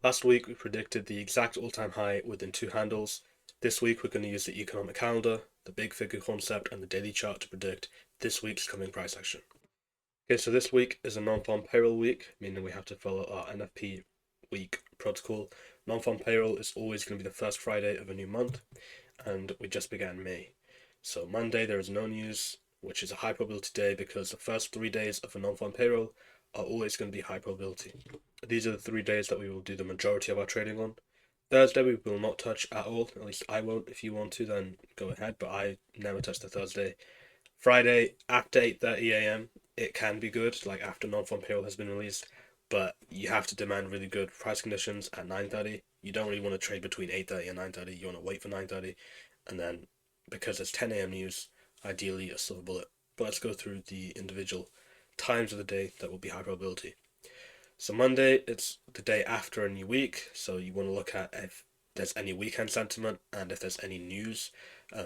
Last week we predicted the exact all-time high within two handles. This week we're going to use the economic calendar, the big figure concept, and the daily chart to predict this week's coming price action. Okay, so this week is a non-farm payroll week, meaning we have to follow our NFP week protocol. Non-farm payroll is always going to be the first Friday of a new month, and we just began May. So Monday there is no news, which is a high probability day because the first 3 days of a non-farm payroll are always going to be high probability. These are the 3 days that we will do the majority of our trading on. Thursday we will not touch at all, at least I won't. If you want to, then go ahead, but I never touch the Thursday. Friday after 8:30 a.m. it can be good, like after non-farm payroll has been released, but you have to demand really good price conditions at 9:30. You don't really want to trade between 8:30 and 9:30. You want to wait for 9:30, and then because it's 10 a.m. news, ideally a silver bullet. But let's go through the individual times of the day that will be high probability. So Monday, it's the day after a new week, so you want to look at if there's any weekend sentiment and if there's any news,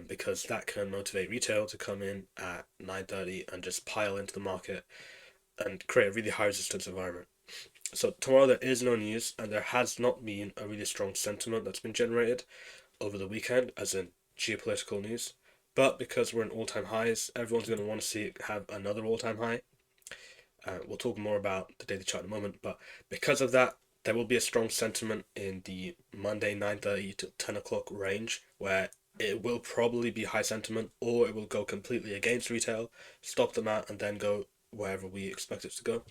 because that can motivate retail to come in at 9:30 and just pile into the market and create a really high resistance environment. So tomorrow there is no news, and there has not been a really strong sentiment that's been generated over the weekend, as in geopolitical news. But because we're in all-time highs, everyone's going to want to see it have another all-time high. We'll talk more about the daily chart in a moment, but because of that, there will be a strong sentiment in the Monday 9:30 to 10 o'clock range, where it will probably be high sentiment, or it will go completely against retail, stop them out, and then go wherever we expect it to go.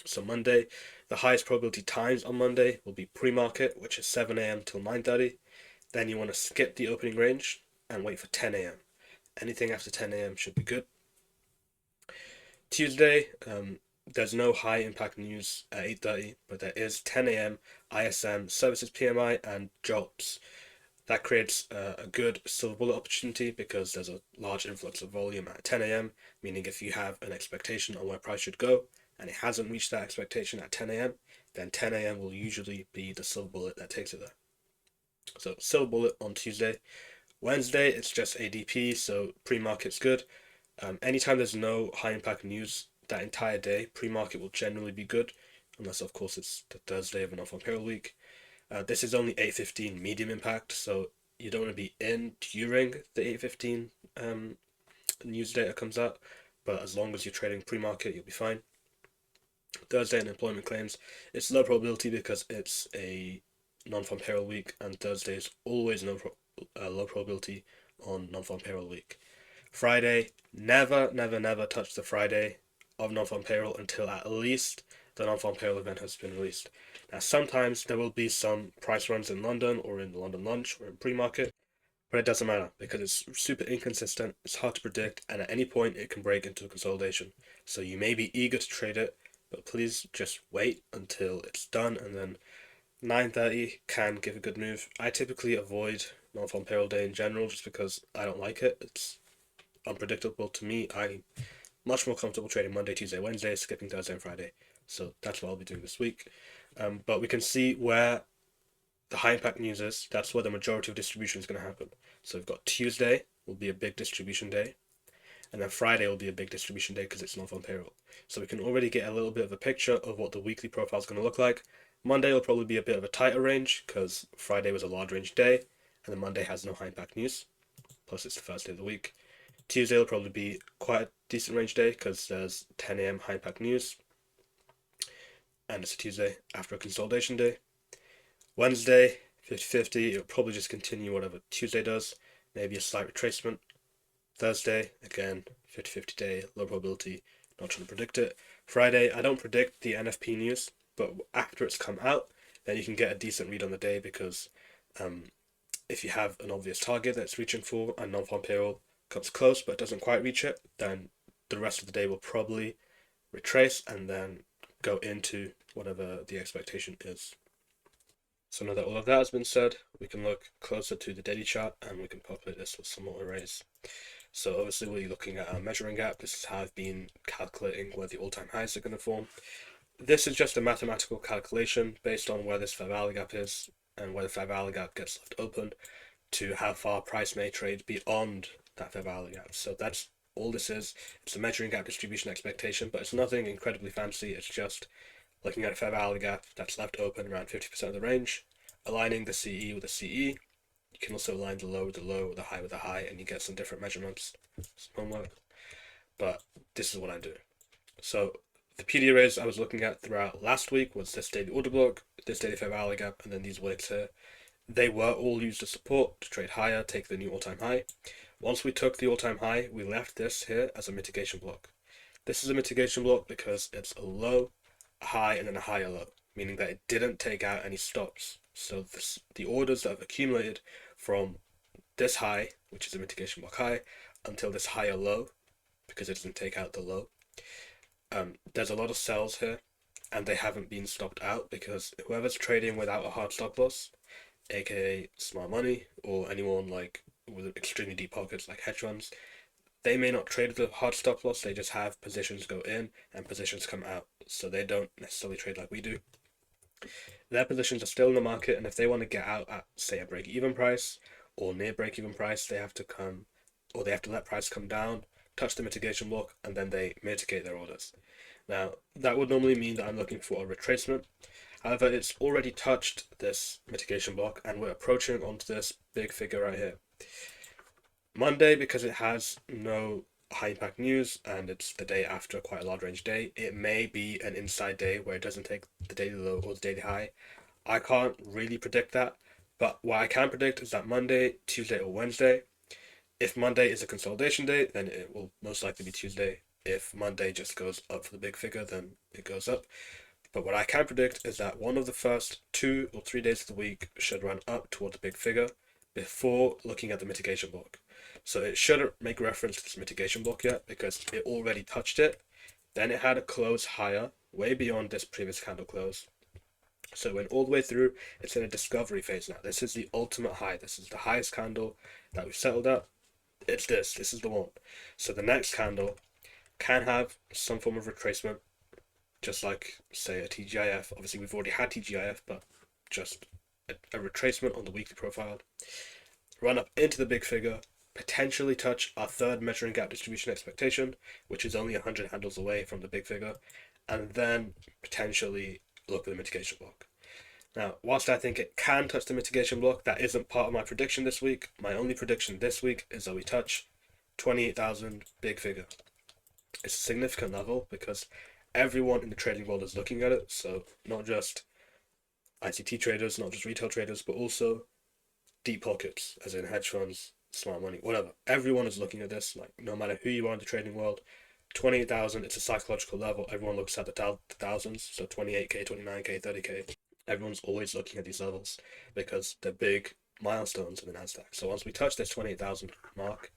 So Monday, the highest probability times on Monday will be pre-market, which is 7 a.m. till 9:30. Then you want to skip the opening range and wait for 10 a.m. Anything after 10 a.m. should be good. Tuesday, there's no high impact news at 8:30, but there is 10 a.m. ISM services PMI and jobs. That creates a good silver bullet opportunity because there's a large influx of volume at 10 a.m., meaning if you have an expectation on where price should go and it hasn't reached that expectation at 10 a.m., then 10 a.m. will usually be the silver bullet that takes it there. So silver bullet on Tuesday. Wednesday, it's just ADP, so pre-market's good. Anytime there's no high impact news that entire day, pre-market will generally be good, unless of course it's the Thursday of an off on payroll week. This is only 8:15 medium impact, so you don't want to be in during the 8:15 news data comes out, but as long as you're trading pre-market, you'll be fine. Thursday and employment claims, it's low probability because it's a non-farm payroll week, and Thursday is always low probability on non-farm payroll week. Friday, never touch the Friday of non-farm payroll until at least the non-farm payroll event has been released. Now, sometimes there will be some price runs in London or in London lunch or in pre-market, but it doesn't matter because it's super inconsistent, it's hard to predict, and at any point it can break into a consolidation. So you may be eager to trade it, but please just wait until it's done, and then 9:30 can give a good move. I typically avoid non-farm payroll day in general just because I don't like it. It's unpredictable to me. I'm much more comfortable trading Monday, Tuesday, Wednesday, skipping Thursday and Friday. So that's what I'll be doing this week. But we can see where the high impact news is. That's where the majority of distribution is going to happen. So we've got Tuesday will be a big distribution day, and then Friday will be a big distribution day because it's not on payroll. So we can already get a little bit of a picture of what the weekly profile is going to look like. Monday will probably be a bit of a tighter range because Friday was a large range day, and then Monday has no high impact news. Plus, it's the first day of the week. Tuesday will probably be quite a decent range day because there's 10 a.m. high impact news, and it's a Tuesday after a consolidation day. Wednesday, 50-50, it'll probably just continue whatever Tuesday does, maybe a slight retracement. Thursday, again, 50-50 day, low probability, not trying to predict it. Friday, I don't predict the NFP news, but after it's come out, then you can get a decent read on the day because if you have an obvious target that's reaching for and non-farm payroll comes close but doesn't quite reach it, then the rest of the day will probably retrace and then go into whatever the expectation is. So now that all of that has been said, we can look closer to the daily chart and we can populate this with some more arrays. So obviously we're looking at our measuring gap. This is how I've been calculating where the all-time highs are going to form. This is just a mathematical calculation based on where this fair value gap is and where the fair value gap gets left open to how far price may trade beyond that fair value gap. So that's all this is. It's a measuring gap distribution expectation, but it's nothing incredibly fancy. It's just looking at a fair value gap that's left open around 50% of the range, aligning the CE with the CE. You can also align the low with the low, the high with the high, and you get some different measurements. Some homework. But this is what I do. So the PD arrays I was looking at throughout last week was this daily order block, this daily fair value gap, and then these wicks here. They were all used as support to trade higher, take the new all-time high. Once we took the all-time high, we left this here as a mitigation block. This is a mitigation block because it's a low, a high, and then a higher low, meaning that it didn't take out any stops. So the orders that have accumulated from this high, which is a mitigation block high, until this higher low, because it doesn't take out the low. There's a lot of sells here, and they haven't been stopped out because whoever's trading without a hard stop loss, aka smart money, or anyone like with extremely deep pockets like hedge funds, they may not trade with a hard stop loss, they just have positions go in and positions come out. So they don't necessarily trade like we do. Their positions are still in the market, and if they want to get out at, say, a break-even price or near break-even price, they have to let price come down, touch the mitigation block, and then they mitigate their orders. Now, that would normally mean that I'm looking for a retracement. However, it's already touched this mitigation block, and we're approaching onto this big figure right here. Monday, because it has no high impact news and it's the day after quite a large range day, it may be an inside day where it doesn't take the daily low or the daily high. I can't really predict that, but what I can predict is that Monday, Tuesday, or Wednesday, if Monday is a consolidation day, then it will most likely be Tuesday. If Monday just goes up for the big figure, then it goes up. But what I can predict is that one of the first 2 or 3 days of the week should run up toward the big figure before looking at the mitigation block. So it shouldn't make reference to this mitigation block yet because it already touched it. Then it had a close higher, way beyond this previous candle close. So it went all the way through. It's in a discovery phase now. This is the ultimate high. This is the highest candle that we've settled at. It's this. This is the one. So the next candle can have some form of retracement, just like, say, a TGIF. Obviously, we've already had TGIF, but just a retracement on the weekly profile. Run up into the big figure, potentially touch our third measuring gap distribution expectation, which is only 100 handles away from the big figure, and then potentially look at the mitigation block. Now, whilst I think it can touch the mitigation block, that isn't part of my prediction this week. My only prediction this week is that we touch 28,000 big figure. It's a significant level because everyone in the trading world is looking at it, so not just ICT traders, not just retail traders, but also deep pockets, as in hedge funds, smart money, whatever. Everyone is looking at this, like no matter who you are in the trading world. 28,000, it's a psychological level. Everyone looks at the thousands, so 28k, 29k, 30k. Everyone's always looking at these levels because they're big milestones in the Nasdaq. So once we touch this 28,000 mark,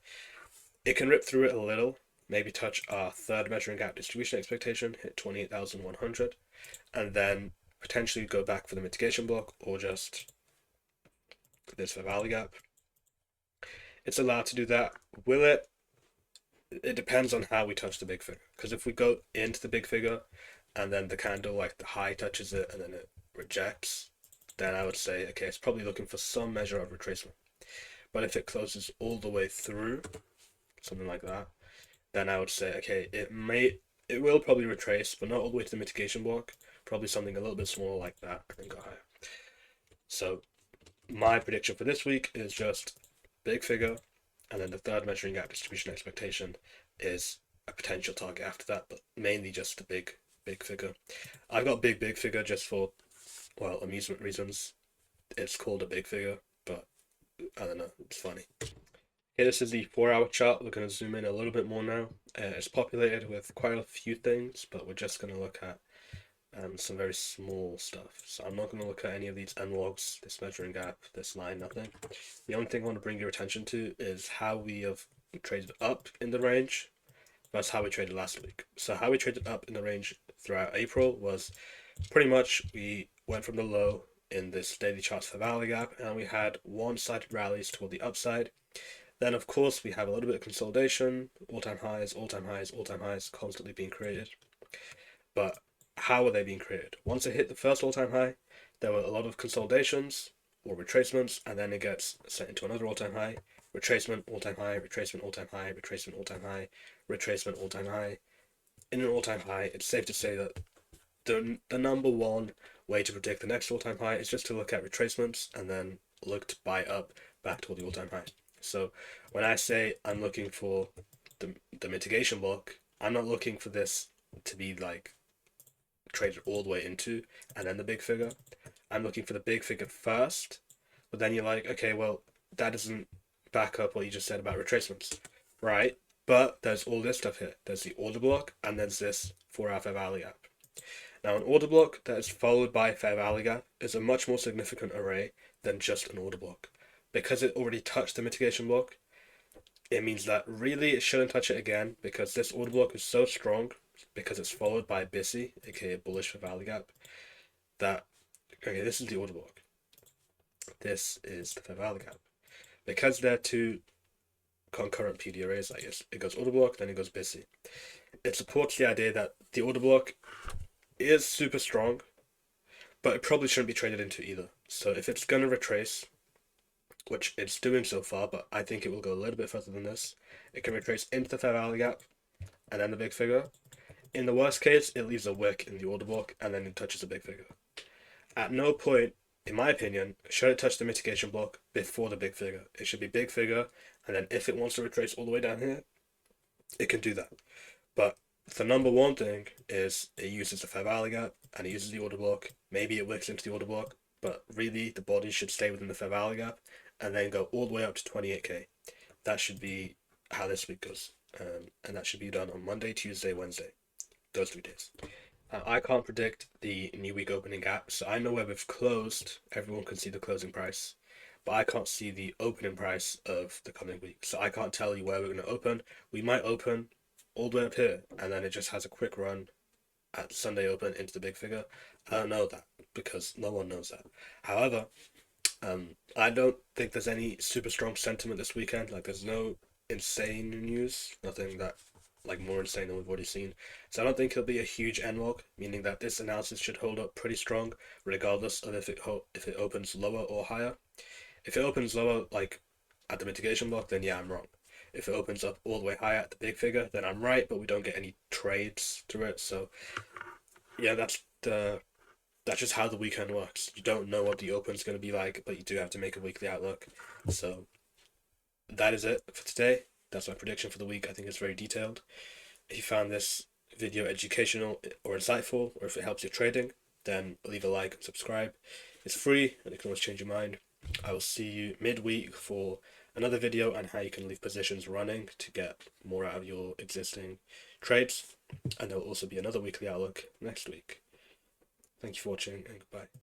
it can rip through it a little, maybe touch our third measuring gap distribution expectation, hit 28,100, and then potentially go back for the mitigation block or just this fair value gap. It's allowed to do that. Will it? It depends on how we touch the big figure. Because if we go into the big figure and then the candle, like the high touches it and then it rejects, then I would say, okay, it's probably looking for some measure of retracement. But if it closes all the way through, something like that, then I would say, okay, it will probably retrace, but not all the way to the mitigation block. Probably something a little bit smaller like that and then go higher. So my prediction for this week is just big figure, and then the third measuring gap distribution expectation is a potential target after that, but mainly just the big figure. I've got big figure just for, well, amusement reasons. It's called a big figure, but I don't know, it's funny. Okay, this is the 4-hour chart. We're going to zoom in a little bit more now. It's populated with quite a few things, but we're just going to look at some very small stuff. So I'm not going to look at any of these analogs, this measuring gap, this line, nothing. The only thing I want to bring your attention to is how we have traded up in the range versus how we traded last week. So how we traded up in the range throughout April was pretty much we went from the low in this daily charts for value gap and we had one-sided rallies toward the upside. Then of course we have a little bit of consolidation, all-time highs, all-time highs, all-time highs constantly being created. But how are they being created? Once it hit the first all-time high, there were a lot of consolidations or retracements, and then it gets set into another all-time high, retracement, all-time high, retracement, all-time high, retracement, all-time high, retracement, all-time high. In an all-time high, it's safe to say that the number one way to predict the next all-time high is just to look at retracements and then look to buy up back toward the all-time high. So when I say I'm looking for the mitigation block, I'm not looking for this to be like traded all the way into and then the big figure. I'm looking for the big figure first, but then you're like, okay, well, that doesn't back up what you just said about retracements, right? But there's all this stuff here. There's the order block, and there's this 4-hour fair value gap. Now, an order block that is followed by a fair value gap is a much more significant array than just an order block. Because it already touched the mitigation block, it means that really it shouldn't touch it again, because this order block is so strong, because it's followed by a BISI, aka bullish fair value gap, that, okay, this is the order block. This is the fair value gap. Because they're two concurrent PD arrays, I guess, it goes order block, then it goes BISI. It supports the idea that the order block is super strong, but it probably shouldn't be traded into either. So if it's going to retrace, which it's doing so far, but I think it will go a little bit further than this, it can retrace into the fair value gap and then the big figure. In the worst case, it leaves a wick in the order block and then it touches a big figure. At no point, in my opinion, should it touch the mitigation block before the big figure. It should be big figure, and then if it wants to retrace all the way down here, it can do that. But the number one thing is it uses the fair value gap and it uses the order block. Maybe it wicks into the order block, but really the body should stay within the fair value gap and then go all the way up to 28k. That should be how this week goes. And that should be done on Monday, Tuesday, Wednesday. Those 3 days. I can't predict the new week opening gap, so I know where we've closed. Everyone can see the closing price, but I can't see the opening price of the coming week. So I can't tell you where we're going to open. We might open all the way up here, and then it just has a quick run at Sunday open into the big figure. I don't know that, because no one knows that. However, I don't think there's any super strong sentiment this weekend. Like, there's no insane news, nothing that like more insane than we've already seen. So I don't think it'll be a huge NLOG, meaning that this analysis should hold up pretty strong, regardless of if it opens lower or higher. If it opens lower, like at the mitigation block, then yeah, I'm wrong. If it opens up all the way higher at the big figure, then I'm right, but we don't get any trades through it. So yeah, that's just how the weekend works. You don't know what the open's going to be like, but you do have to make a weekly outlook. So that is it for today. That's my prediction for the week. I think it's very detailed. If you found this video educational or insightful, or if it helps your trading, then leave a like and subscribe. It's free and it can always change your mind. I will see you midweek for another video on how you can leave positions running to get more out of your existing trades. And there will also be another weekly outlook next week. Thank you for watching and goodbye.